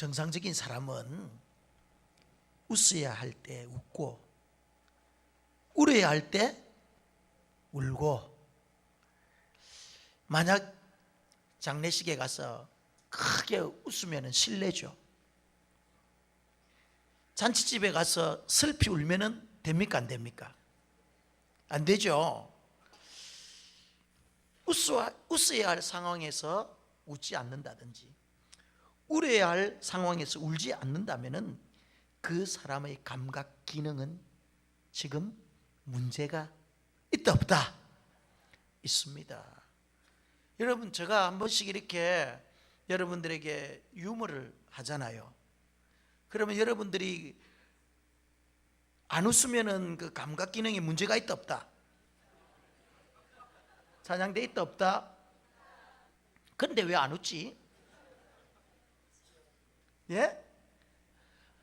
정상적인 사람은 웃어야 할 때 웃고 울어야 할 때 울고, 만약 장례식에 가서 크게 웃으면 실례죠. 잔치집에 가서 슬피 울면 됩니까 안 됩니까? 안 되죠. 웃어야 할 상황에서 웃지 않는다든지 울어야 할 상황에서 울지 않는다면 그 사람의 감각 기능은 지금 문제가 있다 없다? 있습니다. 여러분, 제가 한 번씩 이렇게 여러분들에게 유머를 하잖아요. 그러면 여러분들이 안 웃으면은 그 감각 기능에 문제가 있다 없다? 사장돼 있다 없다? 그런데 왜 안 웃지? 예?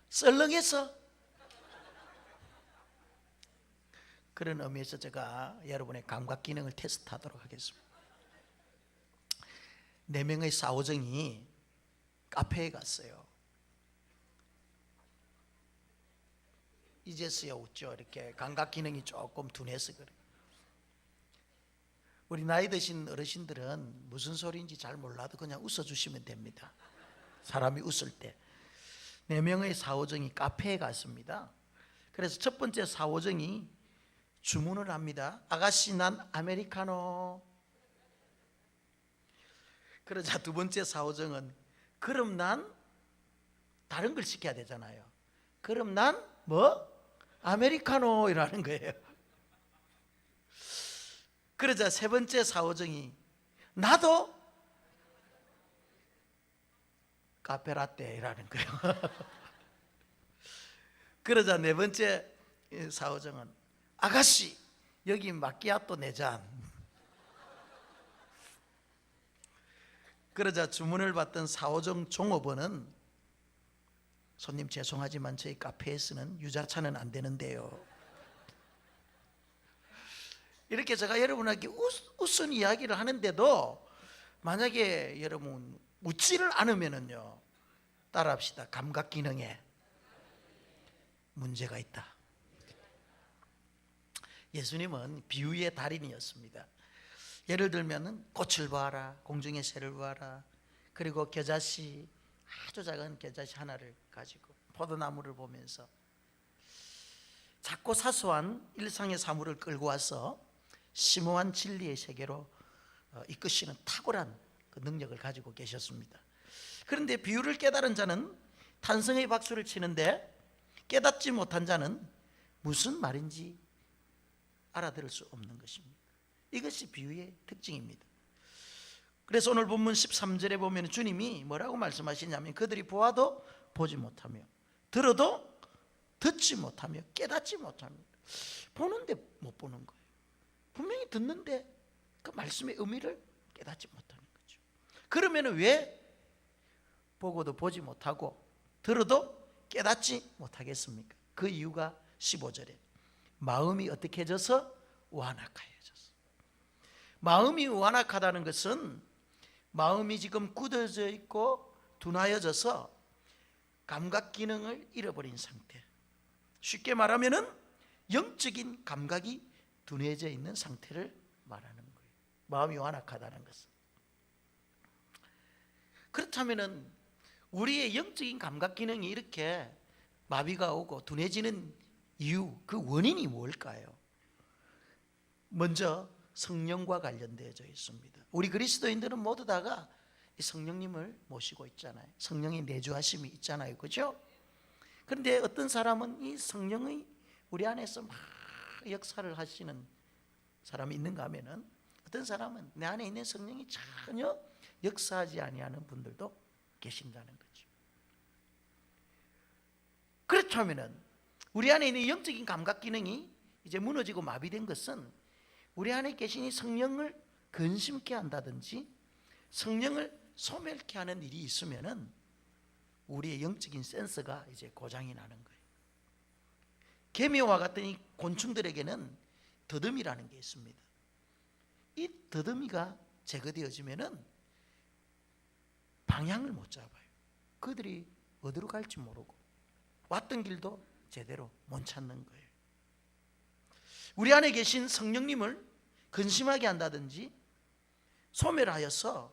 썰렁해서? 그런 의미에서 제가 여러분의 감각 기능을 테스트하도록 하겠습니다. 4명의 사오정이 카페에 갔어요. 이제서야 웃죠. 이렇게 감각 기능이 조금 둔해서 그래. 우리 나이 드신 어르신들은 무슨 소리인지 잘 몰라도 그냥 웃어주시면 됩니다. 사람이 웃을 때. 4명의 사오정이 카페에 갔습니다. 그래서 첫 번째 사오정이 주문을 합니다. 아가씨, 난 아메리카노. 그러자 두 번째 사오정은 그럼 난 다른 걸 시켜야 되잖아요. 그럼 난 뭐? 아메리카노 이라는 거예요. 그러자 세 번째 사오정이 나도 카페라떼 이라는 거예요. 그러자 네 번째 사오정은 아가씨, 여기 마끼아또 4잔. 그러자 주문을 받던 사오정 종업원은 손님 죄송하지만 저희 카페에서는 유자차는 안 되는데요. 이렇게 제가 여러분에게 웃은 이야기를 하는데도 만약에 여러분 웃지를 않으면요, 따라합시다. 감각 기능에 문제가 있다. 예수님은 비유의 달인이었습니다. 예를 들면 꽃을 보아라, 공중의 새를 보아라, 그리고 겨자씨, 아주 작은 겨자씨 하나를 가지고 포도나무를 보면서 작고 사소한 일상의 사물을 끌고 와서 심오한 진리의 세계로 이끄시는 탁월한 그 능력을 가지고 계셨습니다. 그런데 비유를 깨달은 자는 탄성의 박수를 치는데 깨닫지 못한 자는 무슨 말인지 알아들을 수 없는 것입니다. 이것이 비유의 특징입니다. 그래서 오늘 본문 13절에 보면 주님이 뭐라고 말씀하시냐면 그들이 보아도 보지 못하며 들어도 듣지 못하며 깨닫지 못하며, 보는데 못 보는 거예요. 분명히 듣는데 그 말씀의 의미를 깨닫지 못하는 거죠. 그러면 왜 보고도 보지 못하고 들어도 깨닫지 못하겠습니까? 그 이유가 15절에 마음이 어떻게 해져서 완악하여졌어. 마음이 완악하다는 것은 마음이 지금 굳어져 있고 둔하여져서 감각 기능을 잃어버린 상태, 쉽게 말하면은 영적인 감각이 둔해져 있는 상태를 말하는 거예요. 마음이 완악하다는 것은. 그렇다면은 우리의 영적인 감각 기능이 이렇게 마비가 오고 둔해지는 이유, 그 원인이 뭘까요? 먼저 성령과 관련되어져 있습니다. 우리 그리스도인들은 모두 다가 이 성령님을 모시고 있잖아요. 성령의 내주하심이 있잖아요. 그죠? 그런데 어떤 사람은 이 성령의 우리 안에서 막 역사를 하시는 사람이 있는가 하면은, 어떤 사람은 내 안에 있는 성령이 전혀 역사하지 아니하는 분들도 계신다는 거죠. 그렇다면은 우리 안에 있는 영적인 감각 기능이 이제 무너지고 마비된 것은 우리 안에 계신 이 성령을 근심케 한다든지 성령을 소멸케 하는 일이 있으면은 우리의 영적인 센서가 이제 고장이 나는 거예요. 개미와 같은 이 곤충들에게는 더듬이라는 게 있습니다. 이 더듬이가 제거되어지면은 방향을 못 잡아요. 그들이 어디로 갈지 모르고 왔던 길도 제대로 못 찾는 거예요. 우리 안에 계신 성령님을 근심하게 한다든지 소멸하여서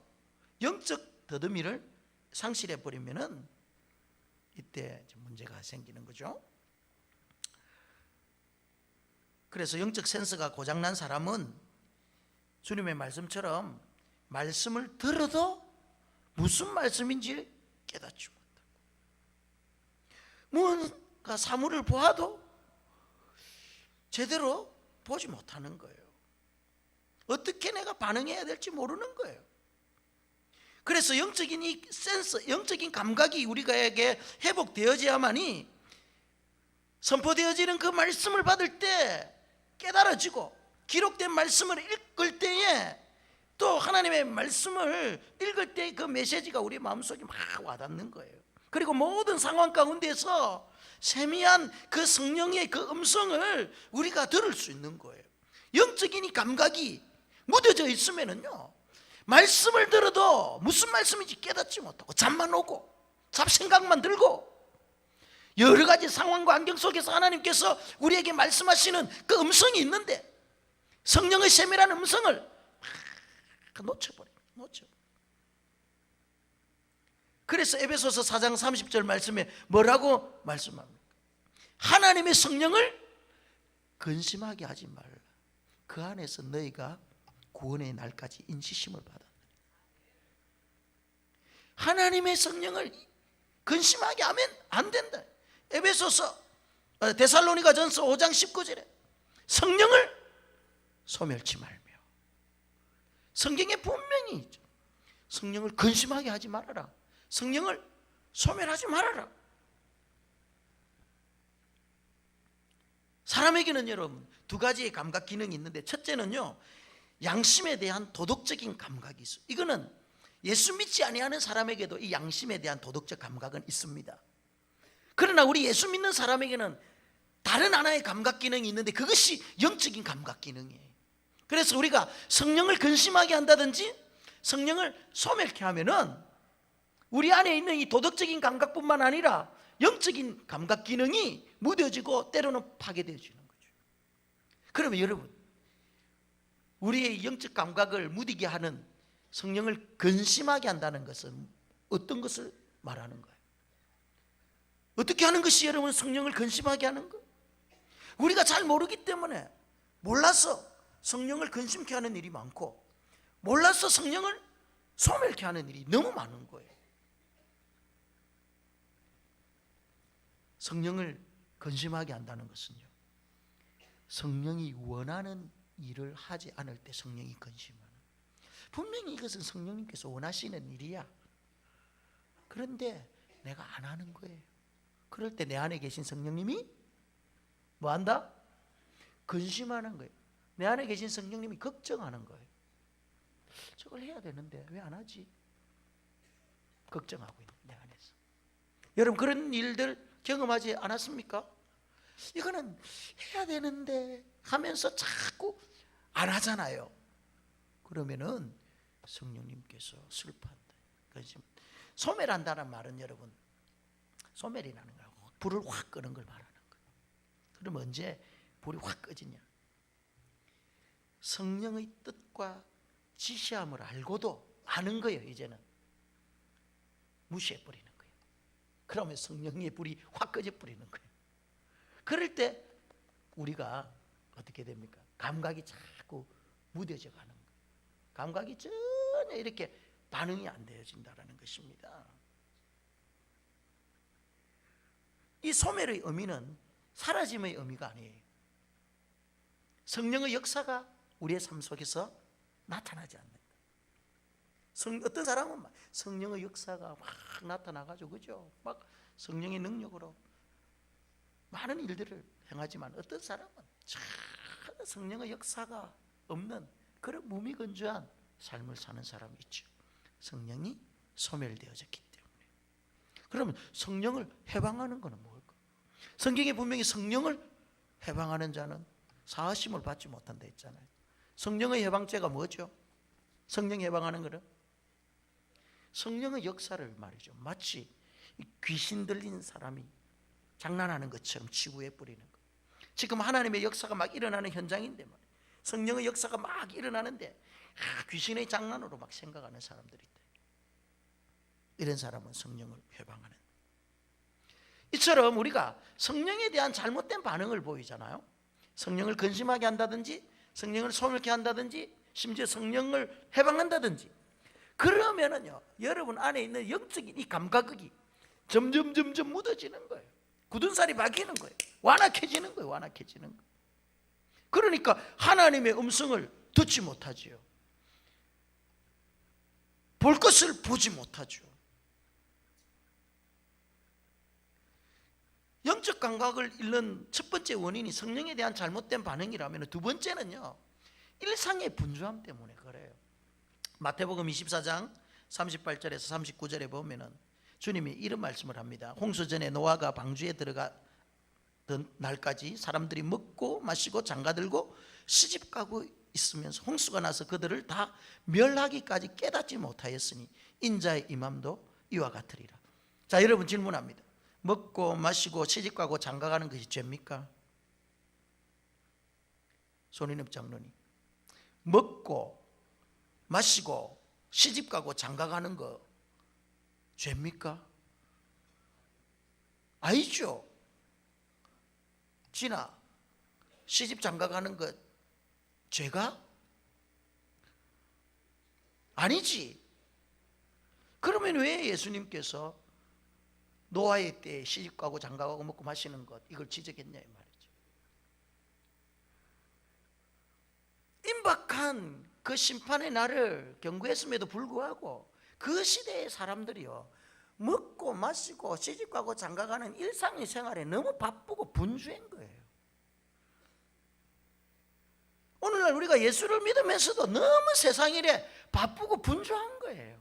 영적 더듬이를 상실해 버리면은 이때 문제가 생기는 거죠. 그래서 영적 센서가 고장난 사람은 주님의 말씀처럼 말씀을 들어도 무슨 말씀인지 깨닫지 못하고, 무언가 사물을 보아도 제대로 보지 못하는 거예요. 어떻게 내가 반응해야 될지 모르는 거예요. 그래서 영적인 이 센서, 영적인 감각이 우리에게 회복되어져야만이 선포되어지는 그 말씀을 받을 때 깨달아지고, 기록된 말씀을 읽을 때에 또 하나님의 말씀을 읽을 때 그 메시지가 우리 마음속에 막 와닿는 거예요. 그리고 모든 상황 가운데서 세미한 그 성령의 그 음성을 우리가 들을 수 있는 거예요. 영적인 이 감각이 묻어져 있으면은요, 말씀을 들어도 무슨 말씀인지 깨닫지 못하고 잠만 오고 잡생각만 들고, 여러 가지 상황과 환경 속에서 하나님께서 우리에게 말씀하시는 그 음성이 있는데 성령의 세밀한 음성을 놓쳐버려요. 그래서 에베소서 4장 30절 말씀에 뭐라고 말씀합니까? 하나님의 성령을 근심하게 하지 말라. 그 안에서 너희가 구원의 날까지 인치심을 받아. 하나님의 성령을 근심하게 하면 안 된다. 에베소서 데살로니가전서 5장 19절에 성령을 소멸치 말며, 성경에 분명히 있죠. 성령을 근심하게 하지 말아라. 성령을 소멸하지 말아라. 사람에게는 여러분 두 가지의 감각 기능이 있는데, 첫째는요, 양심에 대한 도덕적인 감각이 있어요. 이거는 예수 믿지 아니하는 사람에게도 이 양심에 대한 도덕적 감각은 있습니다. 그러나 우리 예수 믿는 사람에게는 다른 하나의 감각 기능이 있는데 그것이 영적인 감각 기능이에요. 그래서 우리가 성령을 근심하게 한다든지 성령을 소멸케 하면은 우리 안에 있는 이 도덕적인 감각뿐만 아니라 영적인 감각 기능이 무뎌지고 때로는 파괴되어지는 거죠. 그러면 여러분, 우리의 영적 감각을 무디게 하는 성령을 근심하게 한다는 것은 어떤 것을 말하는 거예요? 어떻게 하는 것이 여러분 성령을 근심하게 하는 거? 우리가 잘 모르기 때문에 몰라서 성령을 근심케 하는 일이 많고, 몰라서 성령을 소멸케 하는 일이 너무 많은 거예요. 성령을 근심하게 한다는 것은요, 성령이 원하는 일을 하지 않을 때 성령이 근심하는, 분명히 이것은 성령님께서 원하시는 일이야. 그런데 내가 안 하는 거예요. 그럴 때 내 안에 계신 성령님이 뭐 한다? 근심하는 거예요. 내 안에 계신 성령님이 걱정하는 거예요. 저걸 해야 되는데 왜 안 하지? 걱정하고 있는 내 안에서. 여러분 그런 일들 경험하지 않았습니까? 이거는 해야 되는데 하면서 자꾸 안 하잖아요. 그러면은 성령님께서 슬퍼한다. 소멸한다는 말은 여러분, 소멸이라는 거예요. 불을 확 끄는 걸 말하는 거예요. 그럼 언제 불이 확 꺼지냐? 성령의 뜻과 지시함을 알고도 아는 거예요. 이제는 무시해버리는 거예요. 그러면 성령의 불이 확 꺼져버리는 거예요. 그럴 때 우리가 어떻게 됩니까? 감각이 자꾸 무뎌져 가는 거예요. 감각이 전혀 이렇게 반응이 안 되어진다는 것입니다. 이 소멸의 의미는 사라짐의 의미가 아니에요. 성령의 역사가 우리의 삶 속에서 나타나지 않는다. 어떤 사람은 성령의 역사가 막 나타나가지고, 그죠? 막 성령의 능력으로 많은 일들을 행하지만, 어떤 사람은 전혀 성령의 역사가 없는 그런 무미건조한 삶을 사는 사람이 있죠. 성령이 소멸되어졌기 때문에. 그러면 성령을 해방하는 것은 뭘까? 성경에 분명히 성령을 해방하는 자는 사하심을 받지 못한다 했잖아요. 성령의 해방죄가 뭐죠? 성령 해방하는 것은 성령의 역사를 말이죠. 마치 귀신 들린 사람이 장난하는 것처럼 치부해 뿌리는 거. 지금 하나님의 역사가 막 일어나는 현장인데 말이에요. 성령의 역사가 막 일어나는데 귀신의 장난으로 막 생각하는 사람들이 있다. 이런 사람은 성령을 회방하는. 이처럼 우리가 성령에 대한 잘못된 반응을 보이잖아요. 성령을 근심하게 한다든지, 성령을 소멸케 한다든지, 심지어 성령을 해방한다든지, 그러면은요, 여러분 안에 있는 영적인 이 감각이 점점 묻어지는 거예요. 굳은 살이 박히는 거예요. 완악해지는 거예요. 완악해지는 거예요. 그러니까 하나님의 음성을 듣지 못하지요. 볼 것을 보지 못하죠. 영적 감각을 잃는 첫 번째 원인이 성령에 대한 잘못된 반응이라면, 두 번째는요, 일상의 분주함 때문에 그래요. 마태복음 24장 38절에서 39절에 보면은 주님이 이런 말씀을 합니다. 홍수 전에 노아가 방주에 들어가던 날까지 사람들이 먹고 마시고 장가들고 시집가고 있으면서 홍수가 나서 그들을 다 멸하기까지 깨닫지 못하였으니 인자의 임함도 이와 같으리라. 자, 여러분 질문합니다. 먹고 마시고 시집가고 장가가는 것이 죄입니까? 손인엽 장로님, 먹고 마시고 시집가고 장가가는 거 죄입니까? 아니죠. 진아, 시집 장가가는 거 죄가? 아니지. 그러면 왜 예수님께서 노아의 때에 시집가고 장가가고 먹고 마시는 것, 이걸 지적했냐 이 말이죠. 임박한 그 심판의 날을 경고했음에도 불구하고 그 시대의 사람들이요, 먹고 마시고 시집가고 장가가는 일상의 생활에 너무 바쁘고 분주한 거예요. 오늘날 우리가 예수를 믿으면서도 너무 세상 일에 바쁘고 분주한 거예요.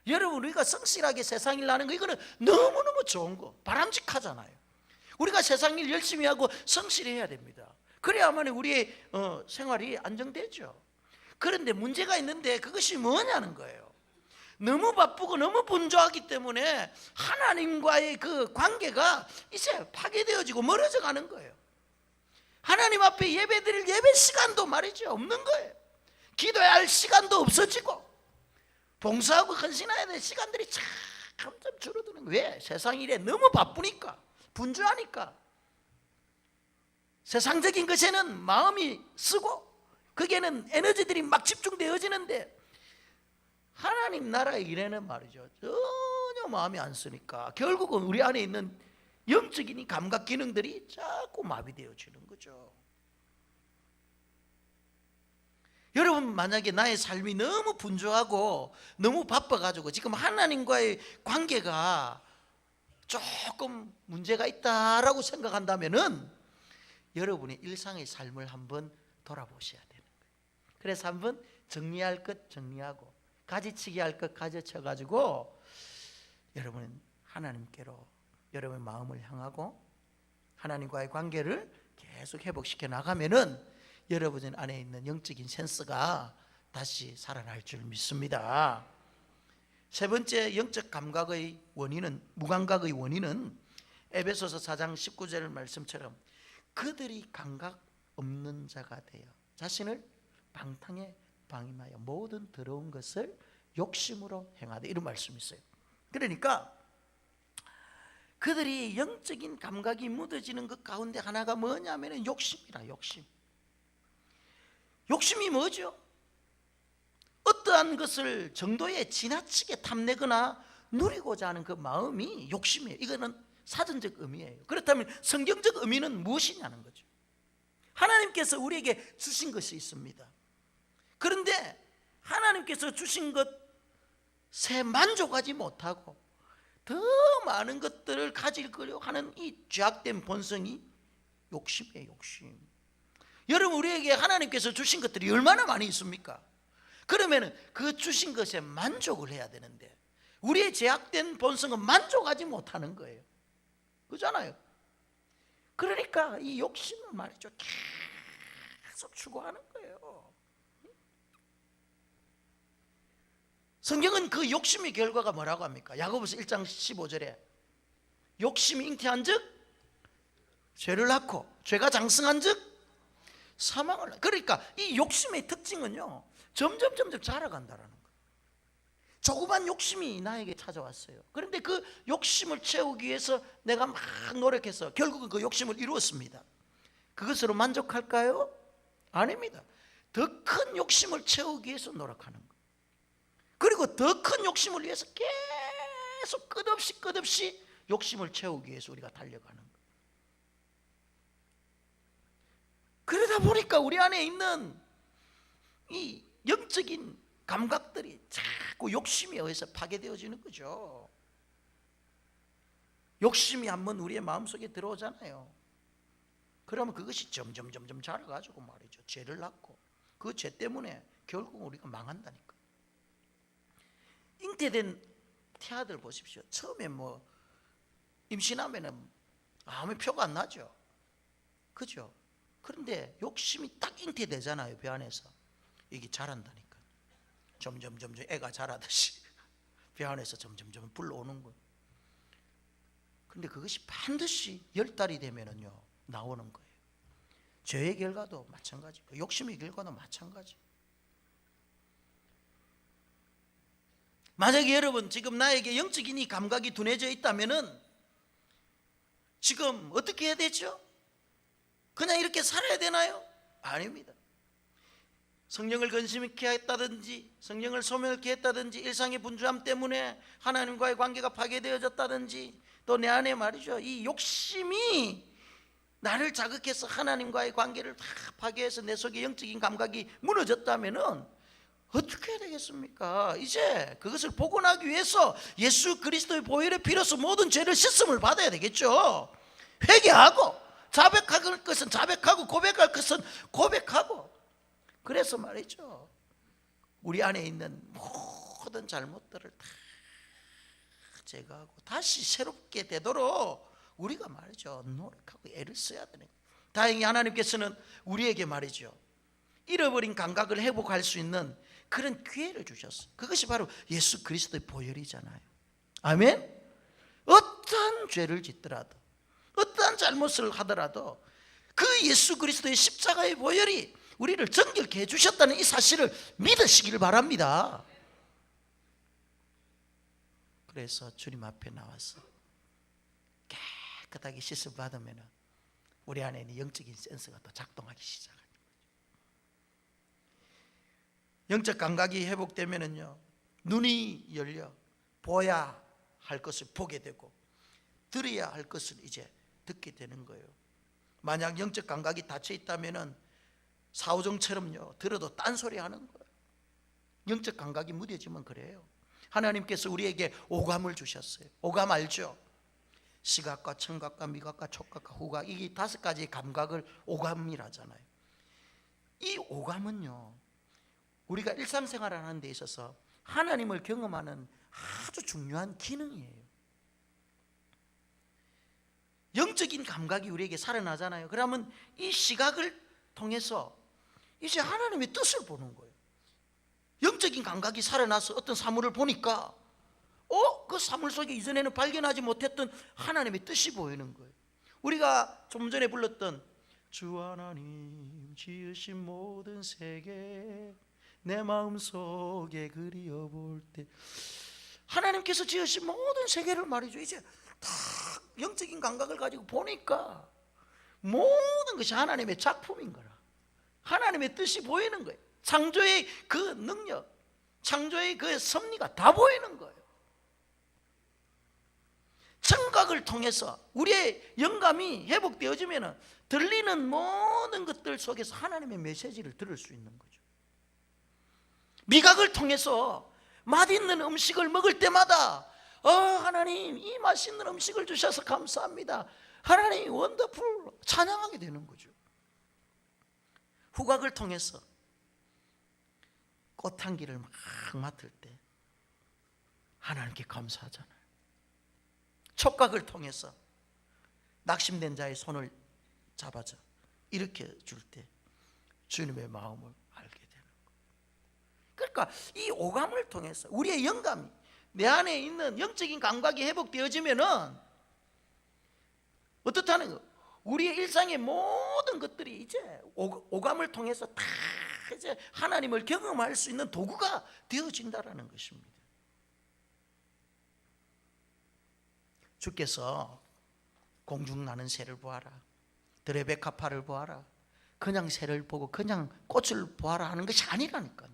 여러분, 우리가 성실하게 세상 일 하는 거, 이거는 너무너무 좋은 거, 바람직하잖아요. 우리가 세상 일 열심히 하고 성실해야 됩니다. 그래야만 우리의 생활이 안정되죠. 그런데 문제가 있는데 그것이 뭐냐는 거예요. 너무 바쁘고 너무 분주하기 때문에 하나님과의 그 관계가 이제 파괴되어지고 멀어져 가는 거예요. 하나님 앞에 예배드릴 예배 시간도 말이죠, 없는 거예요. 기도해야 할 시간도 없어지고, 봉사하고 헌신해야 될 시간들이 점점 줄어드는 거예요. 왜? 세상 일에 너무 바쁘니까, 분주하니까. 세상적인 것에는 마음이 쓰고 거기에는 에너지들이 막 집중되어지는데, 하나님 나라의 일에는 말이죠, 전혀 마음이 안 쓰니까 결국은 우리 안에 있는 영적인 이 감각 기능들이 자꾸 마비되어지는 거죠. 여러분, 만약에 나의 삶이 너무 분주하고 너무 바빠가지고 지금 하나님과의 관계가 조금 문제가 있다라고 생각한다면은 여러분이 일상의 삶을 한번 돌아보셔야 되는 거예요. 그래서 한번 정리할 것 정리하고 가지치기 할 것 가지쳐가지고 여러분은 하나님께로 여러분의 마음을 향하고 하나님과의 관계를 계속 회복시켜 나가면은 여러분 안에 있는 영적인 센스가 다시 살아날 줄 믿습니다. 세 번째 영적 감각의 원인은, 무감각의 원인은 에베소서 4장 19절 말씀처럼 그들이 감각 없는 자가 되어 자신을 방탕에 방임하여 모든 더러운 것을 욕심으로 행하되, 이런 말씀이 있어요. 그러니까 그들이 영적인 감각이 묻어지는 것 가운데 하나가 뭐냐면 욕심이라. 욕심이 뭐죠? 어떠한 것을 정도에 지나치게 탐내거나 누리고자 하는 그 마음이 욕심이에요. 이거는 사전적 의미예요. 그렇다면 성경적 의미는 무엇이냐는 거죠. 하나님께서 우리에게 주신 것이 있습니다. 그런데 하나님께서 주신 것에 만족하지 못하고 더 많은 것들을 가질 거려 하는 이 죄악된 본성이 욕심이에요. 욕심. 여러분, 우리에게 하나님께서 주신 것들이 얼마나 많이 있습니까? 그러면 그 주신 것에 만족을 해야 되는데 우리의 죄악된 본성은 만족하지 못하는 거예요. 그렇잖아요. 그러니까 이 욕심을 말이죠, 계속 추구하는 거예요. 성경은 그 욕심의 결과가 뭐라고 합니까? 야고보서 1장 15절에 욕심이 잉태한 즉 죄를 낳고 죄가 장성한 즉 사망을 낳고. 그러니까 이 욕심의 특징은요, 점점 자라간다라는 거예요. 조그만 욕심이 나에게 찾아왔어요. 그런데 그 욕심을 채우기 위해서 내가 막 노력해서 결국은 그 욕심을 이루었습니다. 그것으로 만족할까요? 아닙니다. 더 큰 욕심을 채우기 위해서 노력하는 거예요. 그리고 더 큰 욕심을 위해서 계속 끝없이 욕심을 채우기 위해서 우리가 달려가는 거예요. 그러다 보니까 우리 안에 있는 이 영적인 감각들이 자꾸 욕심에 의해서 파괴되어지는 거죠. 욕심이 한번 우리의 마음속에 들어오잖아요. 그러면 그것이 점점 자라가지고 말이죠, 죄를 낳고 그 죄 때문에 결국 우리가 망한다니까. 잉태된 태아들 보십시오. 처음에 뭐 임신하면은 아무 표가 안 나죠, 그죠? 그런데 욕심이 딱 잉태되잖아요. 배 안에서 이게 자란다니까. 점점 애가 자라듯이 배 안에서 점점 불러오는 거예요. 그런데 그것이 반드시 10달이 되면은요 나오는 거예요. 죄의 결과도 마찬가지고 욕심의 결과도 마찬가지. 만약에 여러분 지금 나에게 영적인 이 감각이 둔해져 있다면은 지금 어떻게 해야 되죠? 그냥 이렇게 살아야 되나요? 아닙니다. 성령을 근심케 했다든지 성령을 소멸케 했다든지 일상의 분주함 때문에 하나님과의 관계가 파괴되어졌다든지 또 내 안에 말이죠, 이 욕심이 나를 자극해서 하나님과의 관계를 다 파괴해서 내 속에 영적인 감각이 무너졌다면은 어떻게 해야 되겠습니까? 이제 그것을 복원하기 위해서 예수 그리스도의 보혈의 피로서 모든 죄를 씻음을 받아야 되겠죠. 회개하고 자백할 것은 자백하고 고백할 것은 고백하고. 그래서 말이죠, 우리 안에 있는 모든 잘못들을 다 제거하고 다시 새롭게 되도록 우리가 말이죠 노력하고 애를 써야 되는 거예요. 다행히 하나님께서는 우리에게 말이죠 잃어버린 감각을 회복할 수 있는 그런 기회를 주셨어요. 그것이 바로 예수 그리스도의 보혈이잖아요. 아멘. 어떠한 죄를 짓더라도 어떠한 잘못을 하더라도 그 예수 그리스도의 십자가의 보혈이 우리를 정결케 해주셨다는 이 사실을 믿으시길 바랍니다. 그래서 주님 앞에 나와서 깨끗하게 씻음 받으면 우리 안에 있는 영적인 센서가 또 작동하기 시작합니다. 영적 감각이 회복되면요 눈이 열려 보아야 할 것을 보게 되고 들어야 할 것을 이제 듣게 되는 거예요. 만약 영적 감각이 닫혀 있다면은 사오정처럼요 들어도 딴소리 하는 거예요. 영적 감각이 무뎌지면 그래요. 하나님께서 우리에게 오감을 주셨어요. 오감 알죠? 시각과 청각과 미각과 촉각과 후각, 이 5가지 감각을 오감이라잖아요. 이 오감은요 우리가 일상생활을 하는 데 있어서 하나님을 경험하는 아주 중요한 기능이에요. 영적인 감각이 우리에게 살아나잖아요. 그러면 이 시각을 통해서 이제 하나님의 뜻을 보는 거예요. 영적인 감각이 살아나서 어떤 사물을 보니까 그 사물 속에 이전에는 발견하지 못했던 하나님의 뜻이 보이는 거예요. 우리가 좀 전에 불렀던 주 하나님 지으신 모든 세계 내 마음속에 그리워볼 때, 하나님께서 지으신 모든 세계를 말이죠 이제 다 영적인 감각을 가지고 보니까 모든 것이 하나님의 작품인 거라. 하나님의 뜻이 보이는 거예요. 창조의 그 능력, 창조의 그 섭리가 다 보이는 거예요. 청각을 통해서 우리의 영감이 회복되어지면 들리는 모든 것들 속에서 하나님의 메시지를 들을 수 있는 거죠. 미각을 통해서 맛있는 음식을 먹을 때마다 하나님 이 맛있는 음식을 주셔서 감사합니다, 하나님 원더풀 찬양하게 되는 거죠. 후각을 통해서 꽃향기를 막 맡을 때 하나님께 감사하잖아요. 촉각을 통해서 낙심된 자의 손을 잡아줘 이렇게 줄 때 주님의 마음을 알게 되는 거예요. 그러니까 이 오감을 통해서 우리의 영감이, 내 안에 있는 영적인 감각이 회복되어지면은 어떻다는 거? 우리의 일상의 모든 것들이 이제 오감을 통해서 다 이제 하나님을 경험할 수 있는 도구가 되어진다라는 것입니다. 주께서 공중 나는 새를 보아라, 들의 백합화를 보아라, 그냥 새를 보고 그냥 꽃을 보아라 하는 것이 아니라니까요.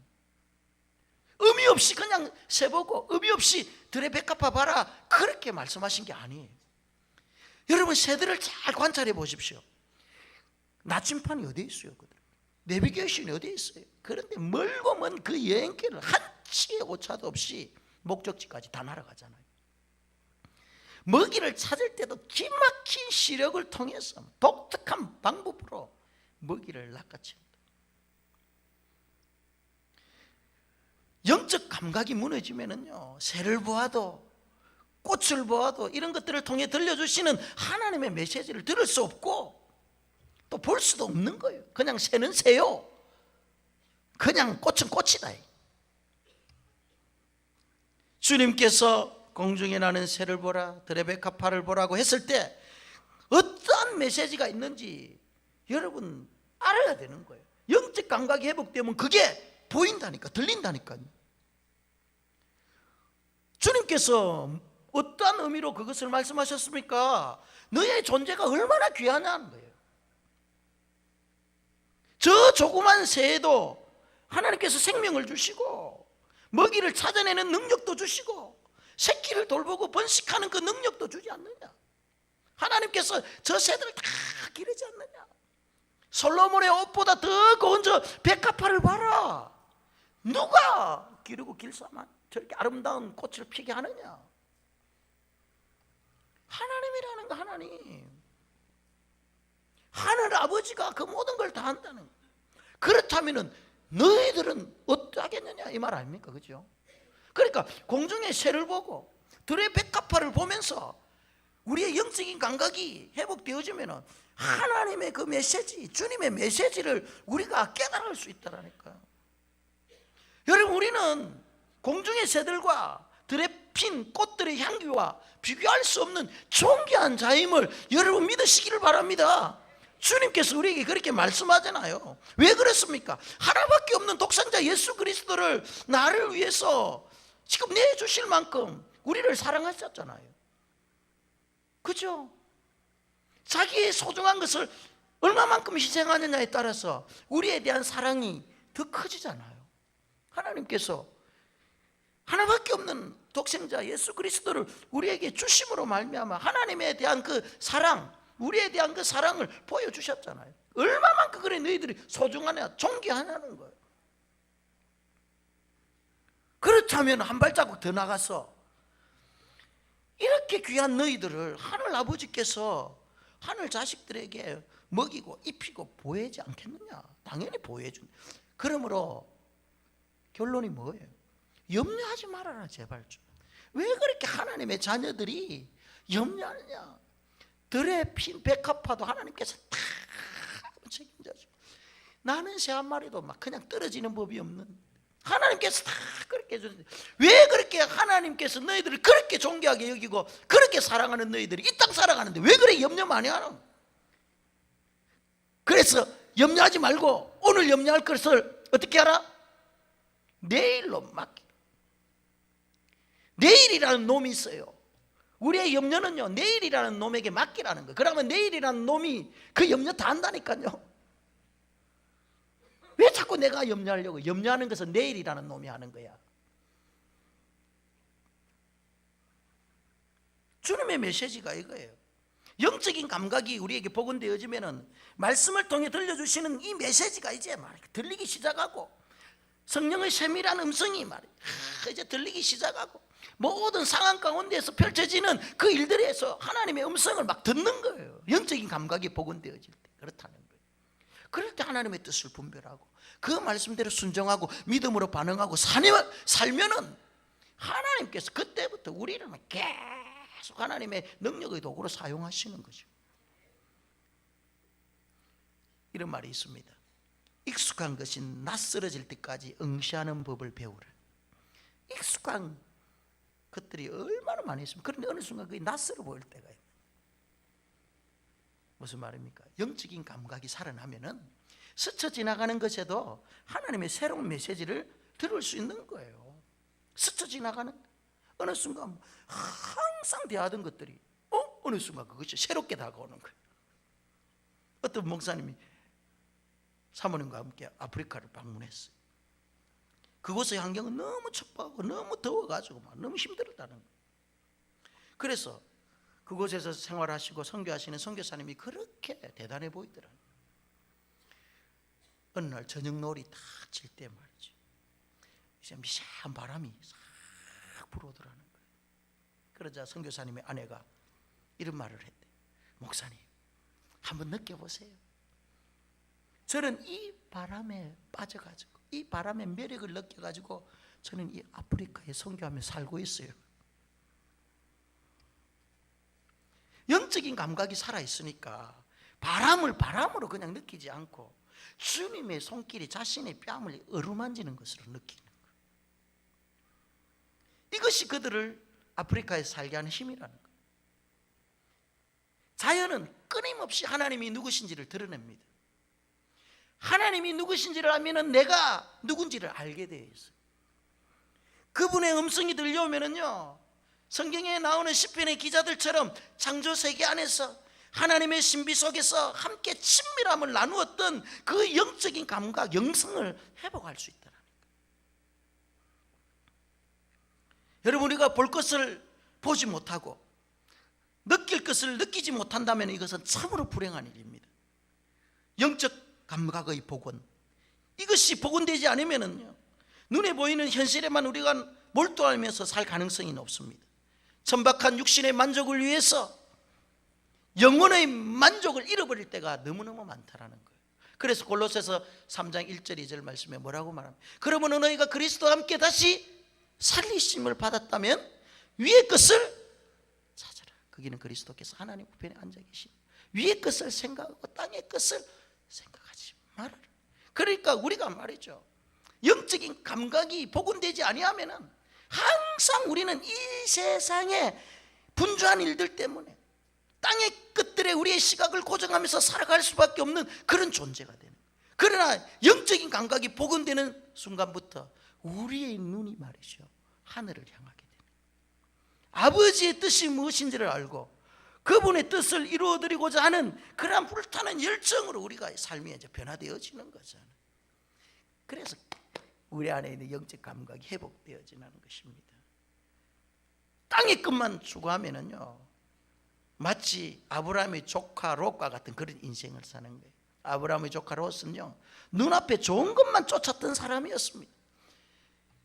의미 없이 그냥 새 보고 의미 없이 들의 백합화 봐라, 그렇게 말씀하신 게 아니에요. 여러분, 새들을 잘 관찰해 보십시오. 나침판이 어디에 있어요? 내비게이션이 어디에 있어요? 그런데 멀고 먼 그 여행길을 한치의 오차도 없이 목적지까지 다 날아가잖아요. 먹이를 찾을 때도 기막힌 시력을 통해서 독특한 방법으로 먹이를 낚아챕니다. 영적 감각이 무너지면은요, 새를 보아도 꽃을 보아도 이런 것들을 통해 들려주시는 하나님의 메시지를 들을 수 없고 또 볼 수도 없는 거예요. 그냥 새는 새요, 그냥 꽃은 꽃이다. 주님께서 공중에 나는 새를 보라, 들의 백합화를 보라고 했을 때 어떠한 메시지가 있는지 여러분 알아야 되는 거예요. 영적 감각이 회복되면 그게 보인다니까, 들린다니까요. 주님께서 어떠한 의미로 그것을 말씀하셨습니까? 너의 존재가 얼마나 귀하냐는 거예요. 저 조그만 새에도 하나님께서 생명을 주시고 먹이를 찾아내는 능력도 주시고 새끼를 돌보고 번식하는 그 능력도 주지 않느냐? 하나님께서 저 새들을 다 기르지 않느냐? 솔로몬의 옷보다 더 고운 저 백합화를 봐라. 누가 기르고 길쌈아 저렇게 아름다운 꽃을 피게 하느냐? 하나님이라는 거. 하나님, 하늘 아버지가 그 모든 걸 다 한다는 거예요. 그렇다면 너희들은 어떠하겠느냐 이 말 아닙니까? 그죠? 그러니까 공중의 새를 보고 들의 백합화를 보면서 우리의 영적인 감각이 회복되어지면 하나님의 그 메시지, 주님의 메시지를 우리가 깨달을 수 있다라니까요. 여러분, 우리는 공중의 새들과 들에 핀 꽃들의 향기와 비교할 수 없는 존귀한 자임을 여러분 믿으시기를 바랍니다. 주님께서 우리에게 그렇게 말씀하잖아요. 왜 그렇습니까? 하나밖에 없는 독생자 예수 그리스도를 나를 위해서 지금 내주실 만큼 우리를 사랑하셨잖아요. 그죠? 자기의 소중한 것을 얼마만큼 희생하느냐에 따라서 우리에 대한 사랑이 더 커지잖아요. 하나님께서 하나밖에 없는 독생자 예수 그리스도를 우리에게 주심으로 말미암아 하나님에 대한 그 사랑, 우리에 대한 그 사랑을 보여주셨잖아요. 얼마만큼 그래 너희들이 소중하냐, 존귀하냐는 거예요. 그렇다면 한 발자국 더 나가서 이렇게 귀한 너희들을 하늘 아버지께서 하늘 자식들에게 먹이고 입히고 보호하지 않겠느냐? 당연히 보호해준다. 그러므로 결론이 뭐예요? 염려하지 말아라 제발 좀. 왜 그렇게 하나님의 자녀들이 염려하느냐? 들에 핀 백합화도 하나님께서 다 책임져주고 나는 새 한 마리도 막 그냥 떨어지는 법이 없는 하나님께서 다 그렇게 해주는데 왜 그렇게 하나님께서 너희들을 그렇게 존귀하게 여기고 그렇게 사랑하는 너희들이 이 땅 살아가는데 왜 그래 염려 많이 하노? 그래서 염려하지 말고 오늘 염려할 것을 어떻게 하라? 내일로 맡기. 내일이라는 놈이 있어요. 우리의 염려는요, 내일이라는 놈에게 맡기라는 거예요. 그러면 내일이라는 놈이 그 염려 다 한다니까요. 왜 자꾸 내가 염려하려고? 염려하는 것은 내일이라는 놈이 하는 거야. 주님의 메시지가 이거예요. 영적인 감각이 우리에게 복원되어지면 말씀을 통해 들려주시는 이 메시지가 이제 들리기 시작하고 성령의 세밀한 음성이 이제 들리기 시작하고 모든 상황 가운데에서 펼쳐지는 그 일들에서 하나님의 음성을 막 듣는 거예요. 영적인 감각이 복원되어질 때 그렇다는 거예요. 그럴 때 하나님의 뜻을 분별하고 그 말씀대로 순종하고 믿음으로 반응하고 살면은 하나님께서 그때부터 우리를 계속 하나님의 능력의 도구로 사용하시는 거죠. 이런 말이 있습니다. 익숙한 것이 낯설어질 때까지 응시하는 법을 배우라. 익숙한 것들이 얼마나 많이 있습니까? 그런데 어느 순간 그게 낯설어 보일 때가 있어요. 무슨 말입니까? 영적인 감각이 살아나면은 스쳐 지나가는 것에도 하나님의 새로운 메시지를 들을 수 있는 거예요. 스쳐 지나가는 어느 순간 항상 대하던 것들이 어느 순간 그것이 새롭게 다가오는 거예요. 어떤 목사님이 사모님과 함께 아프리카를 방문했어요. 그곳의 환경은 너무 척박하고 너무 더워가지고 막 너무 힘들었다는 거예요. 그래서 그곳에서 생활하시고 선교하시는 선교사님이 그렇게 대단해 보이더라고요. 어느 날 저녁 노을이 딱 질 때 말이죠, 이제 미세한 바람이 싹 불어오더라는 거예요. 그러자 선교사님의 아내가 이런 말을 했대. 목사님, 한번 느껴보세요. 저는 이 바람에 빠져가지고 이 바람의 매력을 느껴가지고 저는 이 아프리카에 선교하며 살고 있어요. 영적인 감각이 살아있으니까 바람을 바람으로 그냥 느끼지 않고 주님의 손길이 자신의 뺨을 어루만지는 것으로 느끼는 거예요. 이것이 그들을 아프리카에 살게 하는 힘이라는 거예요. 자연은 끊임없이 하나님이 누구신지를 드러냅니다. 하나님이 누구신지를 알면 내가 누군지를 알게 되어 있어요. 그분의 음성이 들려오면은요, 성경에 나오는 시편의 기자들처럼 창조 세계 안에서 하나님의 신비 속에서 함께 친밀함을 나누었던 그 영적인 감각, 영성을 회복할 수 있다는 거예요. 여러분, 우리가 볼 것을 보지 못하고 느낄 것을 느끼지 못한다면 이것은 참으로 불행한 일입니다. 영적 감각의 복원, 이것이 복원되지 않으면요, 눈에 보이는 현실에만 우리가 몰두하면서 살 가능성이 높습니다. 천박한 육신의 만족을 위해서 영혼의 만족을 잃어버릴 때가 너무너무 많다라는 거예요. 그래서 골로새서 3장 1절 2절 말씀에 뭐라고 말합니까? 그러면 너희가 그리스도와 함께 다시 살리심을 받았다면 위의 것을 찾아라. 거기는 그리스도께서 하나님 우편에 앉아 계시니 위의 것을 생각하고 땅의 것을 생각하지 말아라. 그러니까 우리가 말이죠, 영적인 감각이 복원되지 아니하면은 항상 우리는 이 세상의 분주한 일들 때문에 땅의 것들에 우리의 시각을 고정하면서 살아갈 수밖에 없는 그런 존재가 되는 거예요. 그러나 영적인 감각이 복원되는 순간부터 우리의 눈이 말이죠, 하늘을 향하게 되는 거예요. 아버지의 뜻이 무엇인지를 알고 그분의 뜻을 이루어드리고자 하는 그러한 불타는 열정으로 우리가 삶이 이제 변화되어지는 거잖아요. 그래서 우리 안에 있는 영적 감각이 회복되어지는 것입니다. 땅의 것만 추구하면은요, 마치 아브라함의 조카 롯과 같은 그런 인생을 사는 거예요. 아브라함의 조카 롯은요, 눈앞에 좋은 것만 쫓았던 사람이었습니다.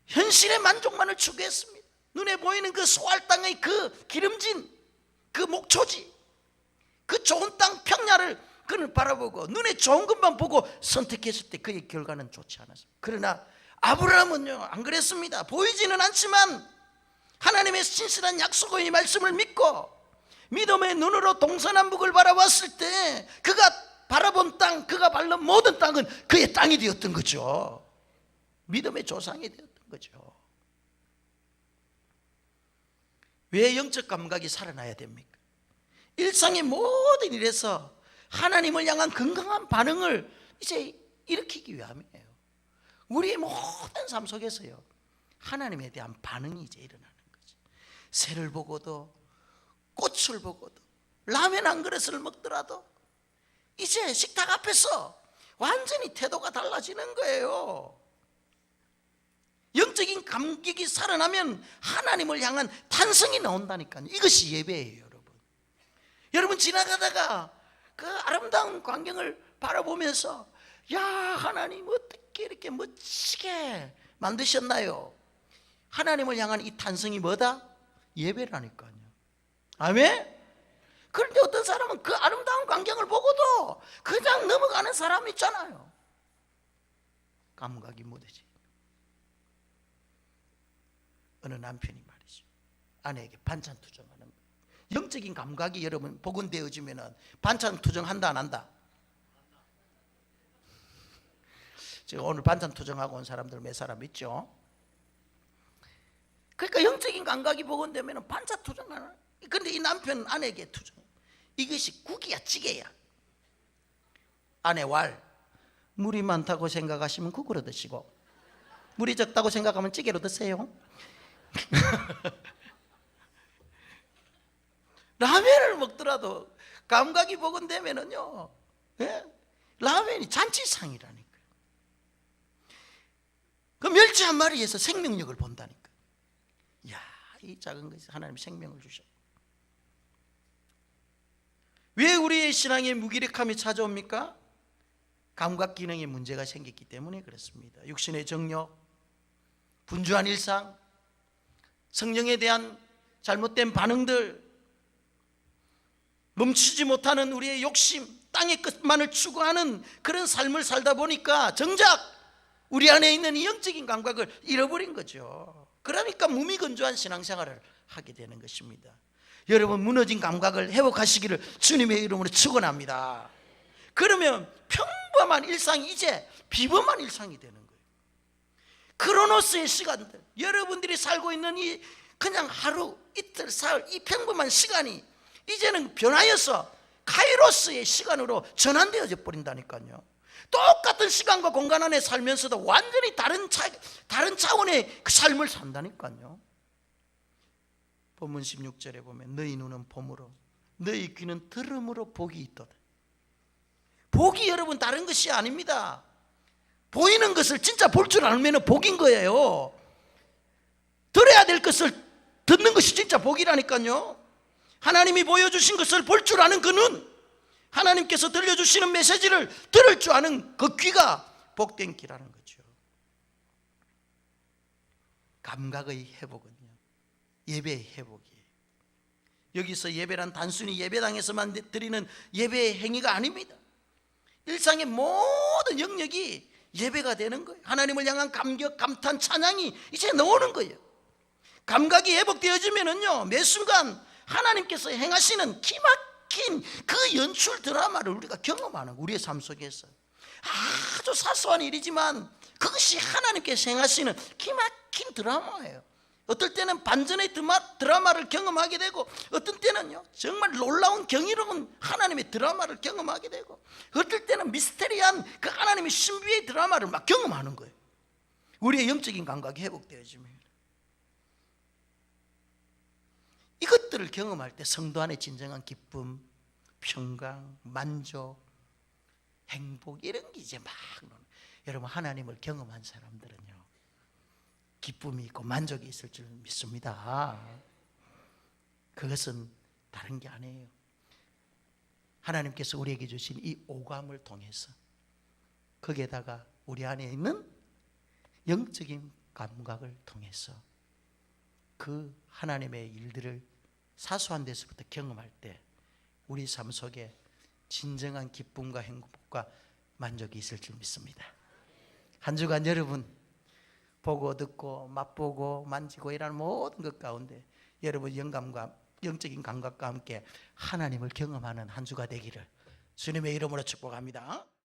현실의 만족만을 추구했습니다. 눈에 보이는 그 소알 땅의 그 기름진 그 목초지, 그 좋은 땅 평야를 그는 바라보고 눈에 좋은 것만 보고 선택했을 때 그의 결과는 좋지 않았습니다. 그러나 아브라함은요, 안 그랬습니다. 보이지는 않지만 하나님의 신실한 약속의 말씀을 믿고 믿음의 눈으로 동서남북을 바라봤을 때 그가 바라본 땅, 그가 밟는 모든 땅은 그의 땅이 되었던 거죠. 믿음의 조상이 되었던 거죠. 왜 영적 감각이 살아나야 됩니까? 일상의 모든 일에서 하나님을 향한 건강한 반응을 이제 일으키기 위함이에요. 우리의 모든 삶 속에서요, 하나님에 대한 반응이 이제 일어나는 거죠. 새를 보고도, 꽃을 보고도, 라면 한 그릇을 먹더라도 이제 식탁 앞에서 완전히 태도가 달라지는 거예요. 영적인 감격이 살아나면 하나님을 향한 탄성이 나온다니까요. 이것이 예배예요, 여러분. 여러분, 지나가다가 그 아름다운 광경을 바라보면서 야, 하나님 어떻게 이렇게 멋지게 만드셨나요? 하나님을 향한 이 탄성이 뭐다? 예배라니까요. 아멘? 그런데 어떤 사람은 그 아름다운 광경을 보고도 그냥 넘어가는 사람이 있잖아요. 감각이 무뎌지. 어느 남편이 말이죠, 아내에게 반찬 투정하는 거예요. 영적인 감각이 여러분 복원되어지면 반찬 투정한다 안 한다? 지금 오늘 반찬 투정하고 온 사람들 몇 사람 있죠? 그러니까 영적인 감각이 복원되면 반찬 투정하나. 그런데 이 남편은 아내에게 투정. 이것이 국이야 찌개야. 아내 왈, 물이 많다고 생각하시면 국으로 드시고 물이 적다고 생각하면 찌개로 드세요. 라면을 먹더라도 감각이 복원되면은요, 예? 라면이 잔치상이라니까요. 그 멸치 한 마리에서 생명력을 본다니까. 이야, 이 작은 것이 하나님 생명을 주셔. 왜 우리의 신앙에 무기력함이 찾아옵니까? 감각 기능에 문제가 생겼기 때문에 그렇습니다. 육신의 정욕, 분주한 일상, 성령에 대한 잘못된 반응들, 멈추지 못하는 우리의 욕심, 땅의 끝만을 추구하는 그런 삶을 살다 보니까 정작 우리 안에 있는 이 영적인 감각을 잃어버린 거죠. 그러니까 무미건조한 신앙생활을 하게 되는 것입니다. 여러분, 무너진 감각을 회복하시기를 주님의 이름으로 축원합니다. 그러면 평범한 일상이 이제 비범한 일상이 되는 거예요. 크로노스의 시간들, 여러분들이 살고 있는 이 그냥 하루, 이틀, 사흘, 이 평범한 시간이 이제는 변하여서 카이로스의 시간으로 전환되어져 버린다니까요. 똑같은 시간과 공간 안에 살면서도 완전히 다른 차원의 그 삶을 산다니까요. 본문 16절에 보면 너희 눈은 봄으로 너희 귀는 들음으로 복이 있도다. 복이 여러분 다른 것이 아닙니다. 보이는 것을 진짜 볼 줄 알면 복인 거예요. 들어야 될 것을 듣는 것이 진짜 복이라니까요. 하나님이 보여주신 것을 볼 줄 아는 그 눈, 하나님께서 들려주시는 메시지를 들을 줄 아는 그 귀가 복된 귀라는 거죠. 감각의 회복은요, 예배의 회복이에요. 여기서 예배란 단순히 예배당에서만 드리는 예배의 행위가 아닙니다. 일상의 모든 영역이 예배가 되는 거예요. 하나님을 향한 감격, 감탄, 찬양이 이제 나오는 거예요. 감각이 회복되어지면은요, 매 순간 하나님께서 행하시는 기막힌 그 연출 드라마를 우리가 경험하는 우리의 삶 속에서 아주 사소한 일이지만 그것이 하나님께서 행하시는 기막힌 드라마예요. 어떨 때는 반전의 드라마를 경험하게 되고, 어떤 때는요 정말 놀라운 경이로운 하나님의 드라마를 경험하게 되고, 어떨 때는 미스테리한 그 하나님의 신비의 드라마를 막 경험하는 거예요. 우리의 영적인 감각이 회복되어집니다. 이것들을 경험할 때 성도 안에 진정한 기쁨, 평강, 만족, 행복 이런 게 이제 막 여러분, 하나님을 경험한 사람들은요 기쁨이 있고 만족이 있을 줄 믿습니다. 그것은 다른 게 아니에요. 하나님께서 우리에게 주신 이 오감을 통해서, 거기에다가 우리 안에 있는 영적인 감각을 통해서 그 하나님의 일들을 사소한 데서부터 경험할 때 우리 삶 속에 진정한 기쁨과 행복과 만족이 있을 줄 믿습니다. 한 주간 여러분 보고 듣고 맛보고 만지고 이라는 모든 것 가운데 여러분 영감과 영적인 감각과 함께 하나님을 경험하는 한 주가 되기를 주님의 이름으로 축복합니다.